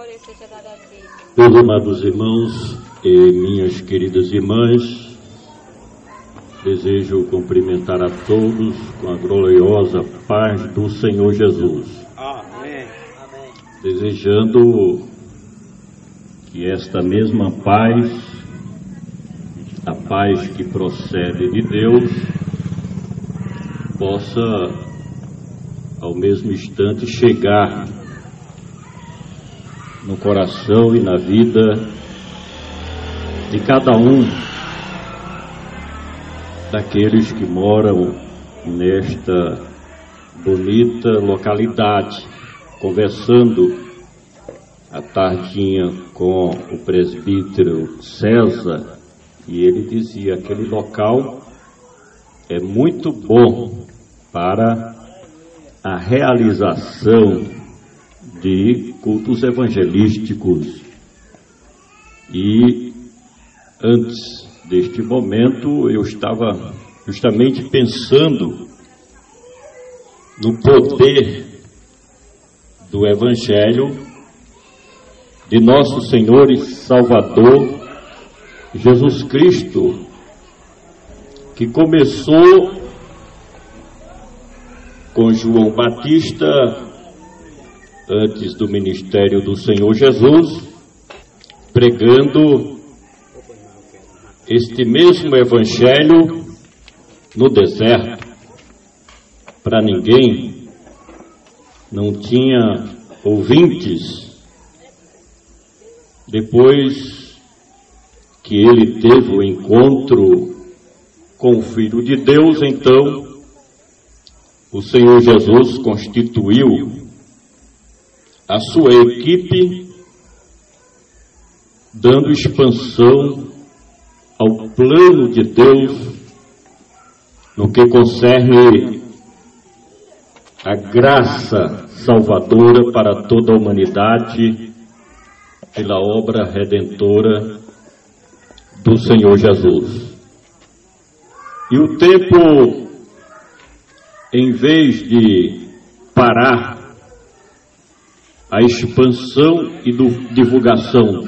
glória seja dada a Deus. Meus amados irmãos e minhas queridas irmãs, desejo cumprimentar a todos com a gloriosa paz do Senhor Jesus. Amém. Desejando que esta mesma paz, a paz que procede de Deus, possa ao mesmo instante chegar no coração e na vida de cada um daqueles que moram nesta bonita localidade. Conversando à tardinha com o presbítero César, e ele dizia: aquele local é muito bom para a realização de cultos evangelísticos. E antes deste momento eu estava justamente pensando no poder do Evangelho de nosso Senhor e Salvador Jesus Cristo, que começou com João Batista, antes do ministério do Senhor Jesus, pregando este mesmo Evangelho no deserto. Para ninguém, não tinha ouvintes. Depois que ele teve o encontro com o Filho de Deus, então o Senhor Jesus constituiu a sua equipe, dando expansão ao plano de Deus no que concerne a graça salvadora para toda a humanidade pela obra redentora do Senhor Jesus. E o tempo, em vez de parar a expansão e divulgação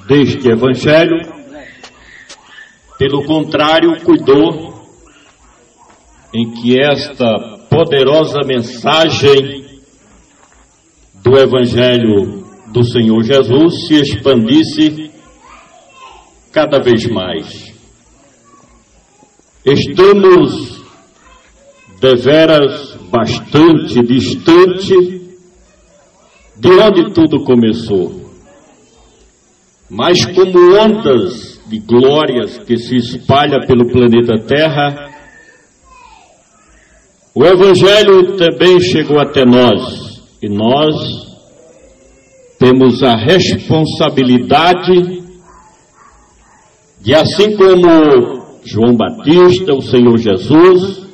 deste Evangelho, pelo contrário, cuidou em que esta poderosa mensagem do Evangelho do Senhor Jesus se expandisse cada vez mais. Estamos deveras bastante distante de onde tudo começou, mas como ondas de glórias que se espalham pelo planeta Terra, o Evangelho também chegou até nós, e nós temos a responsabilidade de, assim como João Batista, o Senhor Jesus,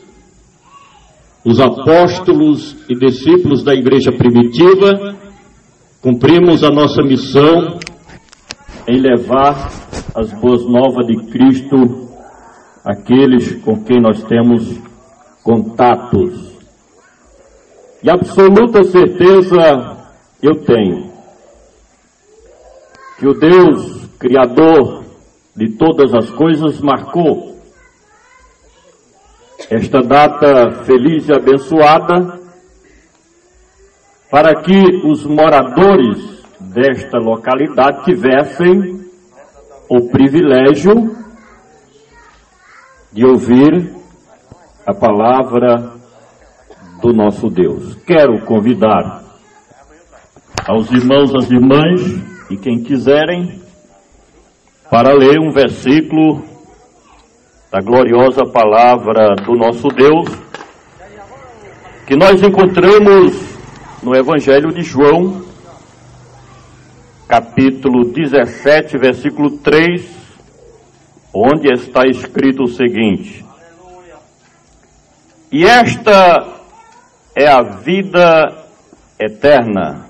os apóstolos e discípulos da igreja primitiva, cumprimos a nossa missão em levar as boas novas de Cristo àqueles com quem nós temos contatos. E absoluta certeza eu tenho que o Deus Criador de todas as coisas marcou esta data feliz e abençoada para que os moradores desta localidade tivessem o privilégio de ouvir a palavra do nosso Deus. Quero convidar aos irmãos, às irmãs e quem quiserem para ler um versículo da gloriosa palavra do nosso Deus, que nós encontramos no Evangelho de João, capítulo 17, versículo 3, onde está escrito o seguinte: e esta é a vida eterna,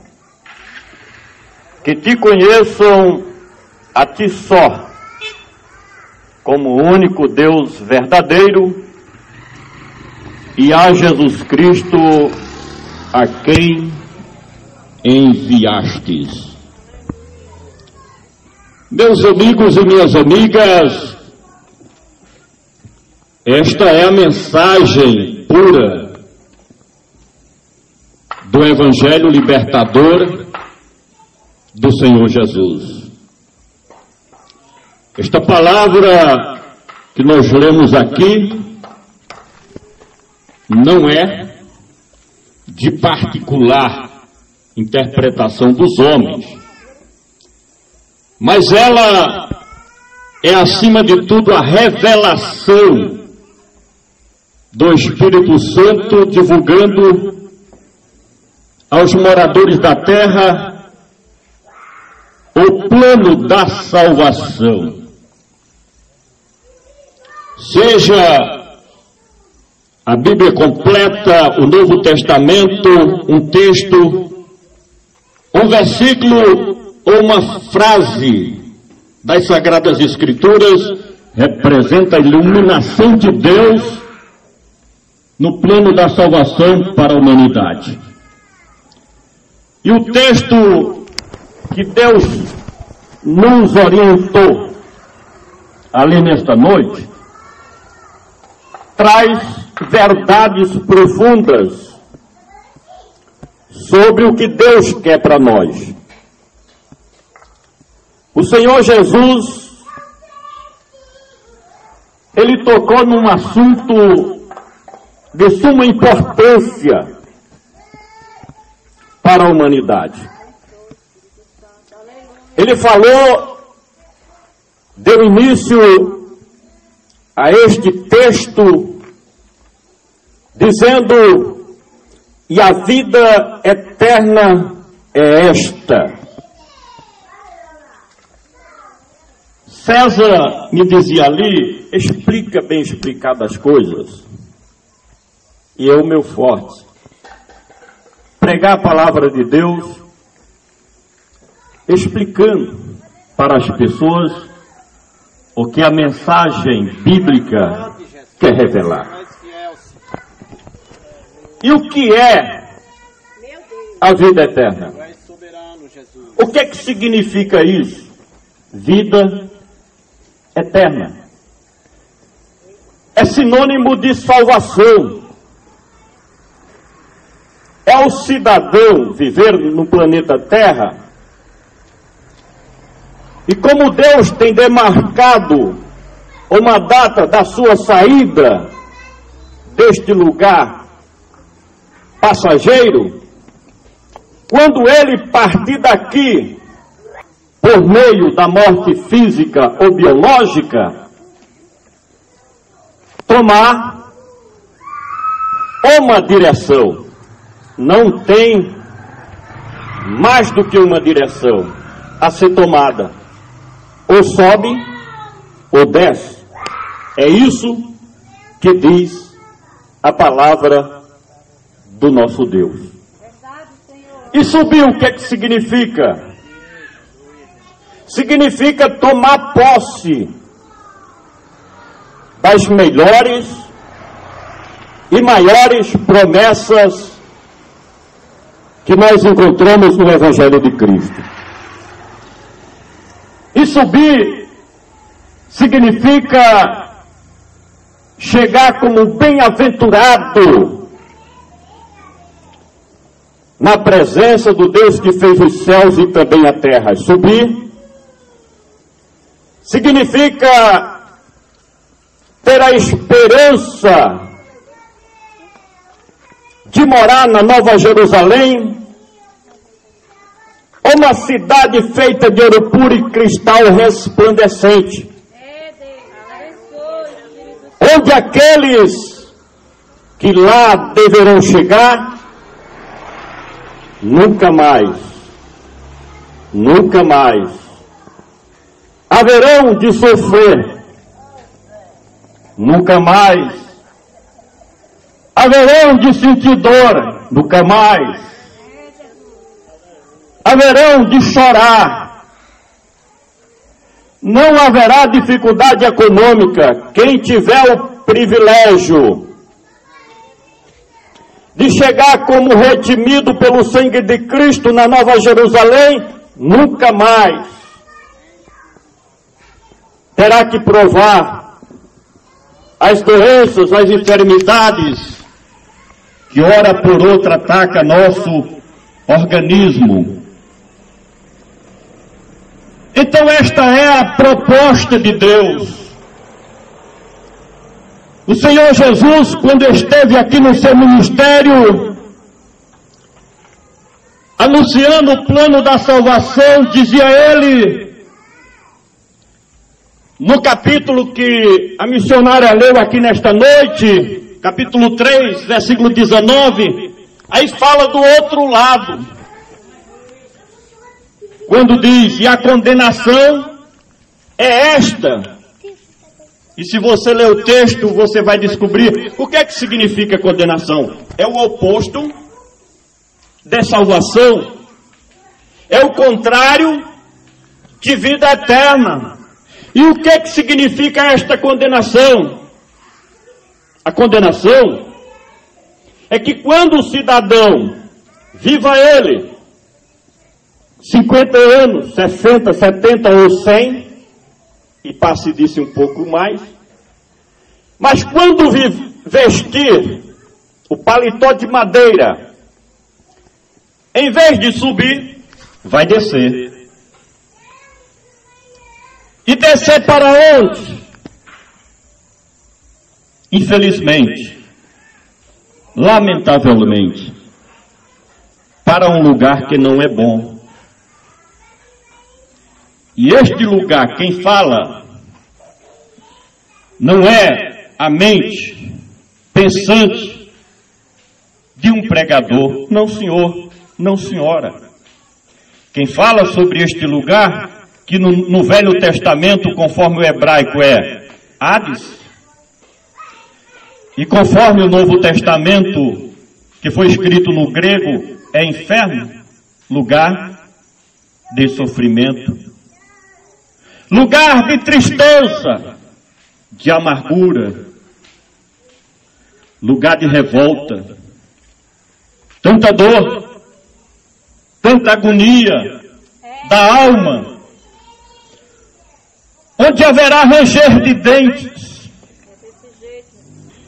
que te conheçam a ti só, como o único Deus verdadeiro, e a Jesus Cristo, a quem enviastes. Meus amigos e minhas amigas, esta é a mensagem pura do Evangelho libertador do Senhor Jesus. Esta palavra que nós lemos aqui não é de particular interpretação dos homens, mas ela é, acima de tudo, a revelação do Espírito Santo divulgando aos moradores da terra o plano da salvação. Seja a Bíblia completa, o Novo Testamento, um texto, um versículo ou uma frase das Sagradas Escrituras, representa a iluminação de Deus no plano da salvação para a humanidade. E o texto que Deus nos orientou ali nesta noite traz verdades profundas sobre o que Deus quer para nós. O Senhor Jesus, ele tocou num assunto de suma importância para a humanidade. Ele falou, deu início a este texto, dizendo: e a vida eterna é esta. César me dizia ali, explica bem explicadas as coisas. E é o meu forte. Pregar a palavra de Deus, explicando para as pessoas o que a mensagem bíblica quer revelar. E o que é a vida eterna? O que é que significa isso? Vida eterna. É sinônimo de salvação. É o cidadão viver no planeta Terra. E como Deus tem demarcado uma data da sua saída deste lugar passageiro, quando ele partir daqui por meio da morte física ou biológica, tomar uma direção. Não tem mais do que uma direção a ser tomada. Ou sobe ou desce. É isso que diz a palavra do nosso Deus. E subir, o que é que significa? Significa tomar posse das melhores e maiores promessas que nós encontramos no Evangelho de Cristo. E subir significa chegar como bem-aventurado na presença do Deus que fez os céus e também a terra. Subir significa ter a esperança de morar na Nova Jerusalém, uma cidade feita de ouro puro e cristal resplandecente, onde aqueles que lá deverão chegar nunca mais haverão de sofrer, nunca mais haverão de sentir dor, nunca mais haverão de chorar, não haverá dificuldade econômica. Quem tiver o privilégio de chegar como redimido pelo sangue de Cristo na Nova Jerusalém, nunca mais terá que provar as doenças, as enfermidades que hora por outra ataca nosso organismo. Então esta é a proposta de Deus. O Senhor Jesus, quando esteve aqui no seu ministério, anunciando o plano da salvação, dizia ele, no capítulo que a missionária leu aqui nesta noite, capítulo 3, versículo 19, aí fala do outro lado. Quando diz, e a condenação é esta. E se você ler o texto, você vai descobrir o que é que significa condenação. É o oposto de salvação. É o contrário de vida eterna. E o que é que significa esta condenação? A condenação é que quando o cidadão, viva ele 50 anos, 60, 70 ou 100, e passe disso um pouco mais, mas quando vestir o paletó de madeira, em vez de subir, vai descer. E descer para onde? Infelizmente, lamentavelmente, para um lugar que não é bom. E este lugar, quem fala, não é a mente pensante de um pregador. Não, senhor, não, senhora. Quem fala sobre este lugar, que no Velho Testamento, conforme o hebraico, é Hades, e conforme o Novo Testamento, que foi escrito no grego, é inferno, lugar de sofrimento, lugar de tristeza, de amargura, lugar de revolta, tanta dor, tanta agonia da alma, onde haverá ranger de dentes.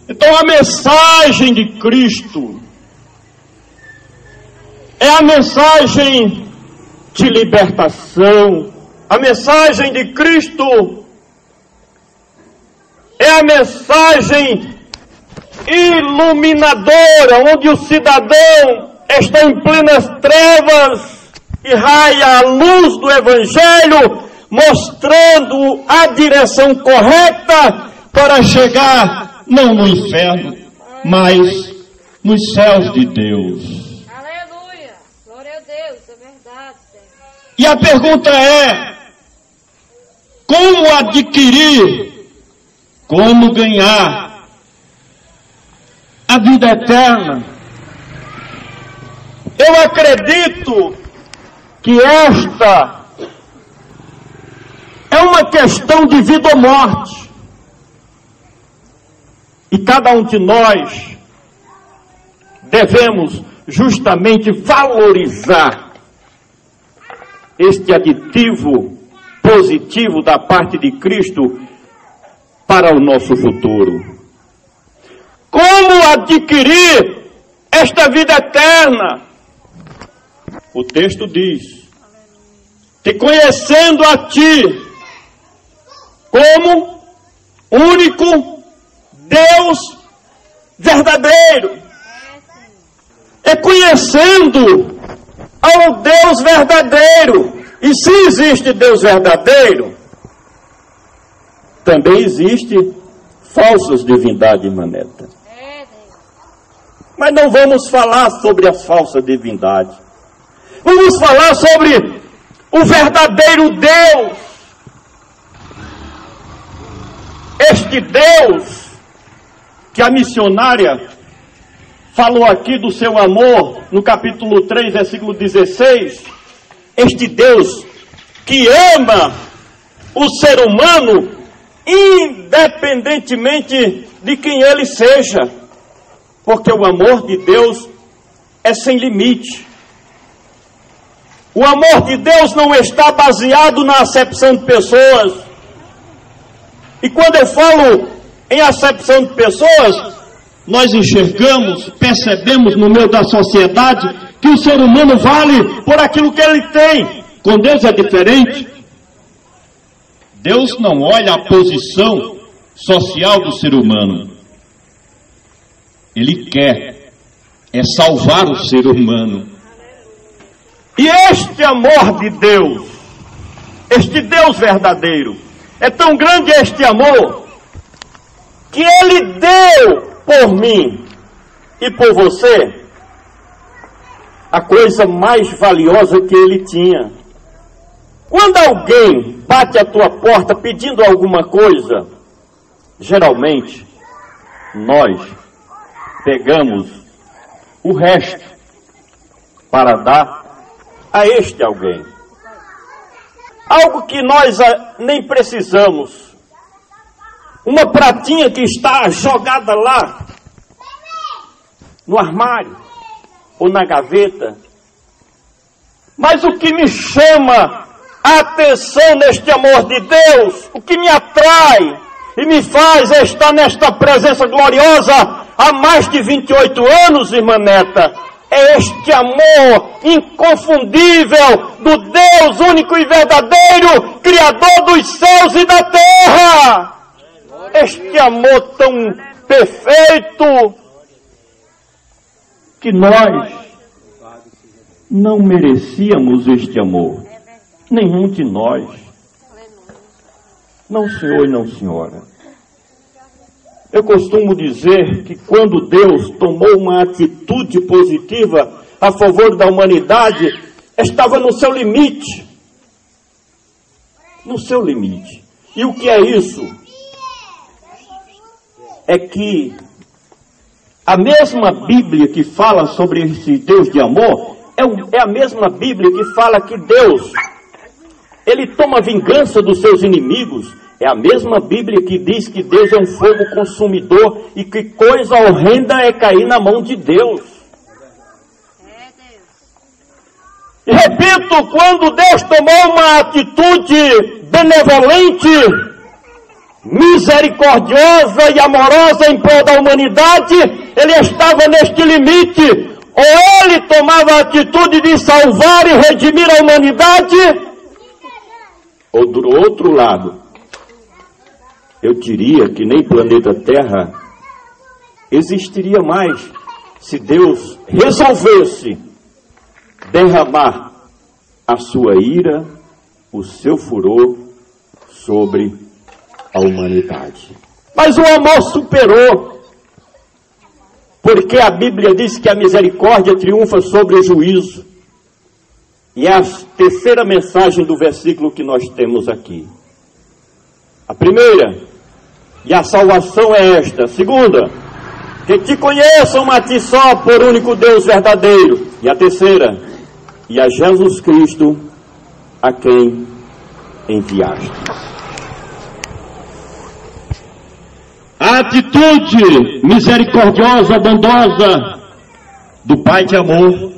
Então a mensagem de Cristo é a mensagem de libertação. A mensagem de Cristo é a mensagem iluminadora, onde o cidadão está em plenas trevas e raia a luz do Evangelho, mostrando a direção correta para chegar não no inferno, mas nos céus de Deus. Aleluia! Glória a Deus, é verdade, Senhor. E a pergunta é, como adquirir, como ganhar a vida eterna? Eu acredito que esta é uma questão de vida ou morte. E cada um de nós devemos justamente valorizar este aditivo positivo da parte de Cristo para o nosso futuro. Como adquirir esta vida eterna? O texto diz, te conhecendo a ti como único Deus verdadeiro. É conhecendo ao Deus verdadeiro. E se existe Deus verdadeiro, também existe falsas divindades, maneta. Mas não vamos falar sobre as falsas divindades. Vamos falar sobre o verdadeiro Deus. Este Deus que a missionária falou aqui do seu amor, no capítulo 3, versículo 16, este Deus que ama o ser humano, independentemente de quem ele seja, porque o amor de Deus é sem limite. O amor de Deus não está baseado na acepção de pessoas. E quando eu falo em acepção de pessoas, nós enxergamos, percebemos no meio da sociedade que o ser humano vale por aquilo que ele tem. Com Deus é diferente. Deus não olha a posição social do ser humano. Ele quer salvar o ser humano. E este amor de Deus, este Deus verdadeiro, é tão grande este amor, que Ele deu por mim e por você a coisa mais valiosa que Ele tinha. Quando alguém bate à tua porta pedindo alguma coisa, geralmente nós pegamos o resto para dar a este alguém. Algo que nós nem precisamos. Uma pratinha que está jogada lá no armário ou na gaveta. Mas o que me chama a atenção neste amor de Deus, o que me atrai e me faz estar nesta presença gloriosa há mais de 28 anos, irmã Neta, é este amor inconfundível do Deus único e verdadeiro, Criador dos céus e da terra. Este amor tão perfeito que nós não merecíamos este amor. Nenhum de nós. Não, senhor e não, senhora. Eu costumo dizer que quando Deus tomou uma atitude positiva a favor da humanidade, estava no seu limite. No seu limite. E o que é isso? É que a mesma Bíblia que fala sobre esse Deus de amor, é a mesma Bíblia que fala que Deus, Ele toma vingança dos seus inimigos. É a mesma Bíblia que diz que Deus é um fogo consumidor e que coisa horrenda é cair na mão de Deus. E repito, quando Deus tomou uma atitude benevolente, misericordiosa e amorosa em prol da humanidade, Ele estava neste limite. Ou Ele tomava a atitude de salvar e redimir a humanidade, ou do outro lado, eu diria que nem planeta Terra existiria mais se Deus resolvesse derramar a sua ira, o seu furor sobre a humanidade. Mas o amor superou, porque a Bíblia diz que a misericórdia triunfa sobre o juízo. E é a terceira mensagem do versículo que nós temos aqui. A primeira, e a salvação é esta. A segunda, que te conheçam a ti só por único Deus verdadeiro. E a terceira, e a Jesus Cristo, a quem enviaste. A atitude misericordiosa, bondosa do Pai de amor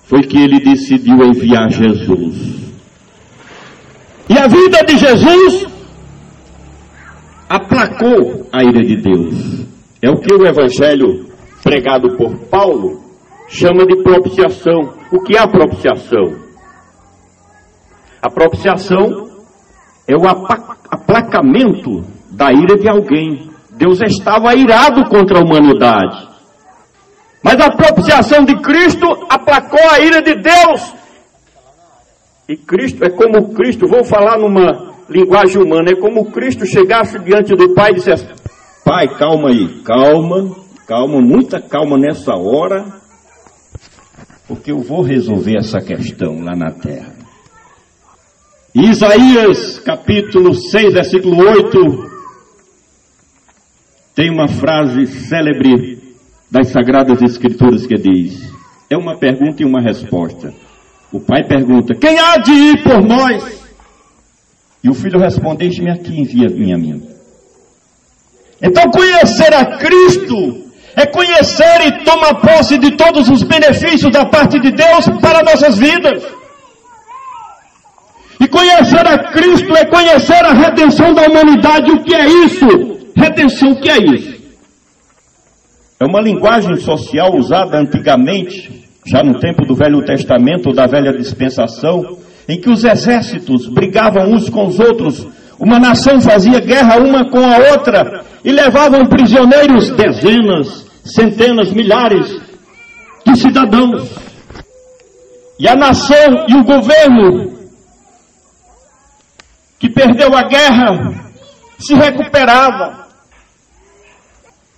foi que Ele decidiu enviar Jesus. E a vida de Jesus aplacou a ira de Deus. É o que o Evangelho pregado por Paulo chama de propiciação. O que é a propiciação? A propiciação é o aplacamento da ira de alguém. Deus estava irado contra a humanidade. Mas a propiciação de Cristo aplacou a ira de Deus. E Cristo é como Cristo, vou falar numa linguagem humana, é como Cristo chegasse diante do Pai e dissesse: Pai, calma aí, calma, muita calma nessa hora, porque eu vou resolver essa questão lá na terra. Isaías capítulo 6, versículo 8, tem uma frase célebre das Sagradas Escrituras que diz, é uma pergunta e uma resposta. O pai pergunta: quem há de ir por nós? E o filho responde: eis-me aqui, envia-me a mim. Então conhecer a Cristo é conhecer e tomar posse de todos os benefícios da parte de Deus para nossas vidas. E conhecer a Cristo é conhecer a redenção da humanidade. O que é isso? Redenção, o que é isso? É uma linguagem social usada antigamente, já no tempo do Velho Testamento ou da Velha Dispensação, em que os exércitos brigavam uns com os outros, uma nação fazia guerra uma com a outra e levavam prisioneiros dezenas, centenas, milhares de cidadãos. E a nação e o governo que perdeu a guerra se recuperava,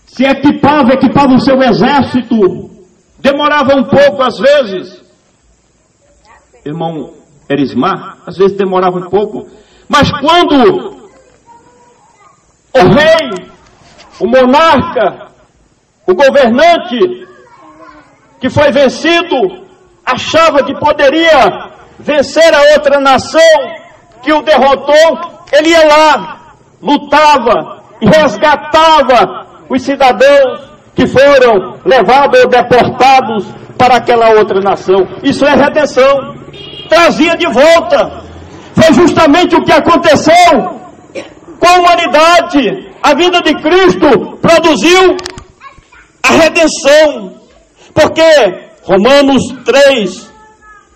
se equipava o seu exército, demorava um pouco às vezes. Irmão Erismar, às vezes demorava um pouco, mas quando o rei, o monarca, o governante que foi vencido, achava que poderia vencer a outra nação que o derrotou, ele ia lá, lutava e resgatava os cidadãos que foram levados ou deportados para aquela outra nação. Isso é redenção. Trazia de volta. Foi justamente o que aconteceu com a humanidade. A vinda de Cristo produziu a redenção. Porque Romanos 3,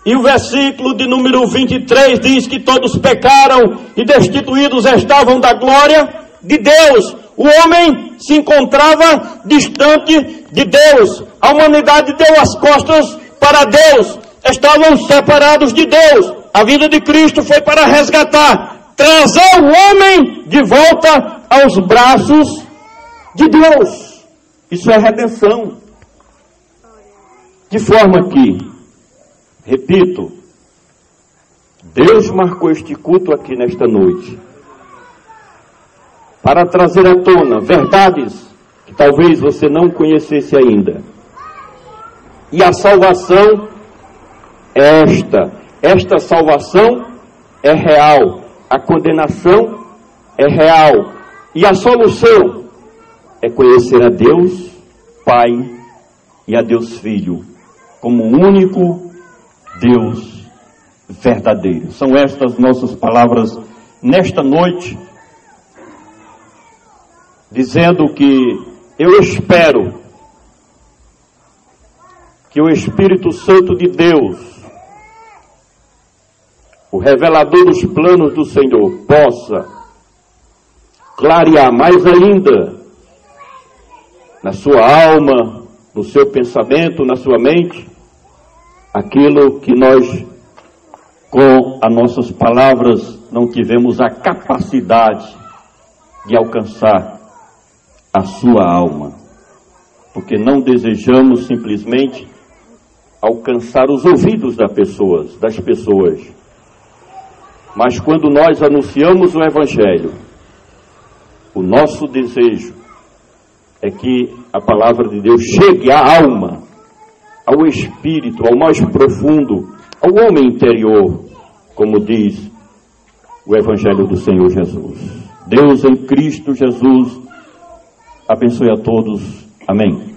e o versículo de número 23 diz que todos pecaram e destituídos estavam da glória de Deus. O homem se encontrava distante de Deus. A humanidade deu as costas para Deus. Estavam separados de Deus. A vida de Cristo foi para resgatar, trazer o homem de volta aos braços de Deus. Isso é redenção. De forma que, repito, Deus marcou este culto aqui nesta noite para trazer à tona verdades que talvez você não conhecesse ainda. E a salvação é esta salvação é real, a condenação é real, e a solução é conhecer a Deus Pai e a Deus Filho como o único Deus verdadeiro. São estas nossas palavras nesta noite, dizendo que eu espero que o Espírito Santo de Deus, o revelador dos planos do Senhor, possa clarear mais ainda na sua alma, no seu pensamento, na sua mente, aquilo que nós, com as nossas palavras, não tivemos a capacidade de alcançar a sua alma, porque não desejamos simplesmente alcançar os ouvidos das pessoas, mas quando nós anunciamos o Evangelho, o nosso desejo é que a palavra de Deus chegue à alma, ao espírito, ao mais profundo, ao homem interior, como diz o Evangelho do Senhor Jesus. Deus em Cristo Jesus abençoe a todos. Amém.